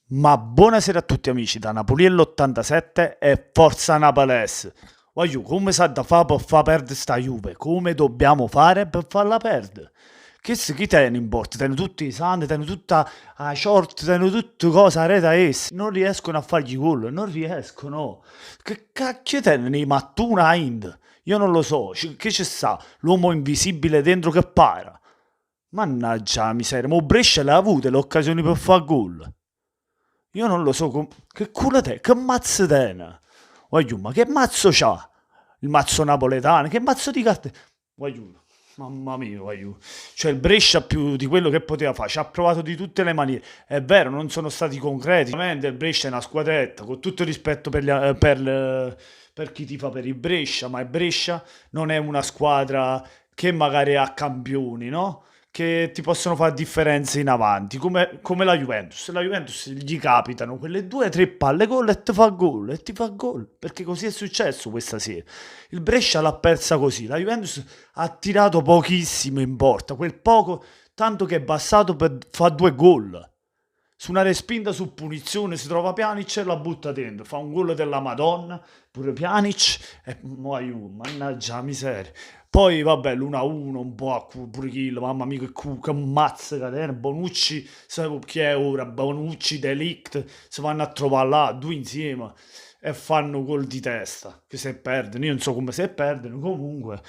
Ma buonasera a tutti amici da Napoliello87 e Forza Napolès. Voglio, come sa da fa per far perdere sta Juve? Come dobbiamo fare per farla perdere? Chi te ne importa? Tengono tutti i santi, tengono tutta la short, tengono tutte cose a rete a essi. Non riescono a fargli gol, non riescono. Che cacchio tengono i mattuna Ind? Io non lo so, che ci sta? L'uomo invisibile dentro che para. Mannaggia la miseria, ma Brescia l'ha avuto le occasioni per far gol. Io non lo so che culo te, che mazzo tene? Voglio, ma che mazzo c'ha? Il mazzo napoletano, che mazzo di carte? Voglio, mamma mia, voglio. Cioè il Brescia più di quello che poteva fare, ci ha provato di tutte le maniere. È vero, non sono stati concreti. Ovviamente il Brescia è una squadretta, con tutto il rispetto per chi tifa per il Brescia, ma il Brescia non è una squadra che magari ha campioni, no? Che ti possono fare differenze in avanti, come la Juventus. La Juventus gli capitano quelle due o tre palle gol e ti fa gol, e ti fa gol, perché così è successo questa sera. Il Brescia l'ha persa così, la Juventus ha tirato pochissimo in porta, quel poco, tanto che è bastato per fare due gol. Su una respinta su punizione si trova Pjanic e la butta dentro, fa un gol della Madonna, pure Pjanic, e mannaggia la miseria. Poi vabbè l'1-1 un po' pure kill, mamma mia che mazza catena, Bonucci, sai chi è ora, Bonucci, Delict, si vanno a trovare là, due insieme e fanno gol di testa, che se perdono, io non so come se perdono, comunque.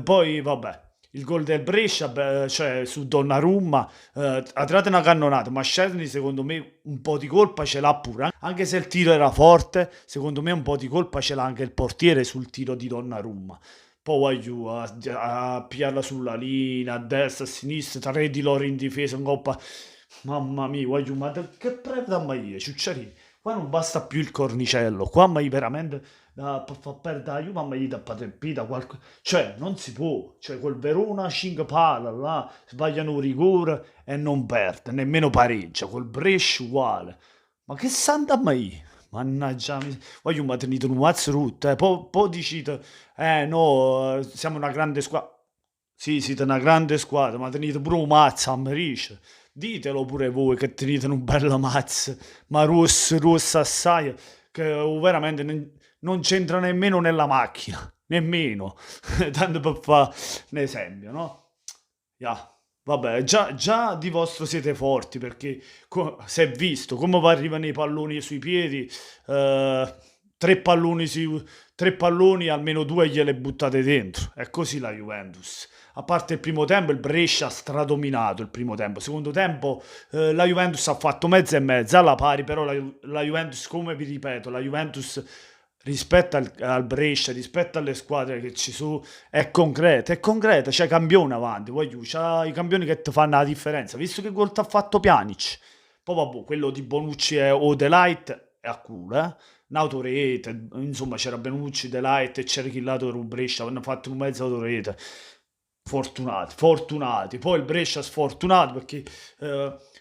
Poi vabbè, il gol del Brescia, beh, cioè su Donnarumma, ha tirato una cannonata, ma Szczesny secondo me un po' di colpa ce l'ha pure, anche se il tiro era forte, secondo me un po' di colpa ce l'ha anche il portiere sul tiro di Donnarumma. Poi vai giù a pigliarla sulla linea, a destra, a sinistra, tre di loro in difesa, in coppa. Mamma mia, vai giù, ma che preda mai è, Ciucciarini? Qua non basta più il cornicello, qua mai veramente per far perdere la Juve, ma gli da patempita qualcosa. Cioè, non si può. Cioè, quel Verona 5 pala là, sbagliano un rigore e non perde, nemmeno pareggia. Quel Brescia uguale. Ma che santa mai? Mannaggia, voglio ma tenete un mazzo rotto, poi dicite, no, siamo una grande squadra. Sì, siete una grande squadra, ma tenete pure un mazzo a Marisce. Ditelo pure voi che tenete un bello mazzo, ma rosso, rosso assai, che veramente non c'entra nemmeno nella macchina, nemmeno, tanto per fare un esempio, no? Ya. Vabbè, già di vostro siete forti perché si è visto come arrivano i palloni sui piedi, eh, tre palloni, tre palloni, almeno due gliele buttate dentro. È così la Juventus. A parte il primo tempo, il Brescia ha stradominato il primo tempo. Secondo tempo, la Juventus ha fatto mezza e mezza alla pari, però la Juventus, come vi ripeto, la Juventus rispetto al Brescia, rispetto alle squadre che ci sono, è concreta, c'è campione avanti, voglio, c'ha i campioni che ti fanno la differenza, visto che gol ti ha fatto Pjanic. Poi vabbè, quello di Bonucci e o The Light è a culo, eh? Un'autorete, insomma c'era Bonucci, The Light e c'era Chillato per un Brescia, hanno fatto un mezzo autorete. Fortunati, fortunati. Poi il Brescia sfortunato perché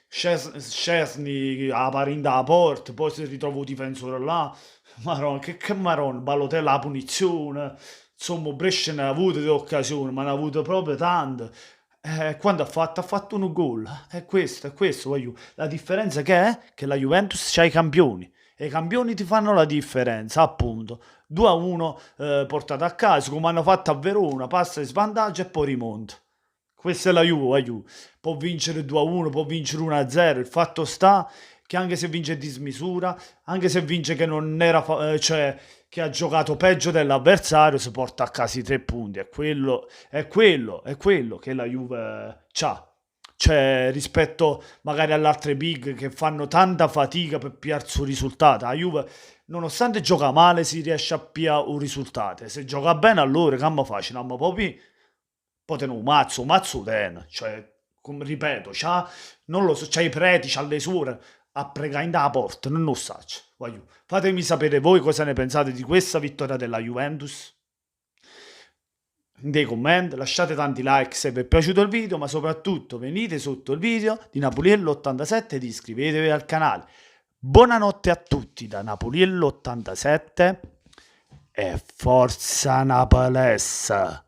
Szczesny ha parinda alla porta, poi si ritrova un difensore là. Maronna, che maronna, Balotelli la punizione. Insomma, Brescia ne ha avute di occasioni, ma ne ha avute proprio tante. Quando ha fatto? Ha fatto un gol. È questo, voglio. La differenza che è? Che la Juventus c'ha i campioni. E i campioni ti fanno la differenza, appunto. 2-1 portato a casa, come hanno fatto a Verona, passa in svantaggio e poi rimonta. Questa è la Juve, la Juve. Può vincere 2-1, può vincere 1-0. Il fatto sta che anche se vince di smisura, anche se vince che non era, cioè che ha giocato peggio dell'avversario, si porta a casa i 3 punti. È quello che la Juve c'ha. Cioè, rispetto magari alle altre big che fanno tanta fatica per pigliare il suo risultato, la Juve, nonostante gioca male, si riesce a pigliare un risultato. Se gioca bene, allora, camma facile, ma proprio poi te un mazzo ten, cioè, come ripeto, non lo so, c'ha i preti, c'ha le suore, a pregare in da porta, non lo so. Voglio. Fatemi sapere voi cosa ne pensate di questa vittoria della Juventus nei commenti, lasciate tanti like se vi è piaciuto il video, ma soprattutto venite sotto il video di Napoliello87 ed iscrivetevi al canale. Buonanotte a tutti da Napoliello87 e forza Napolessa!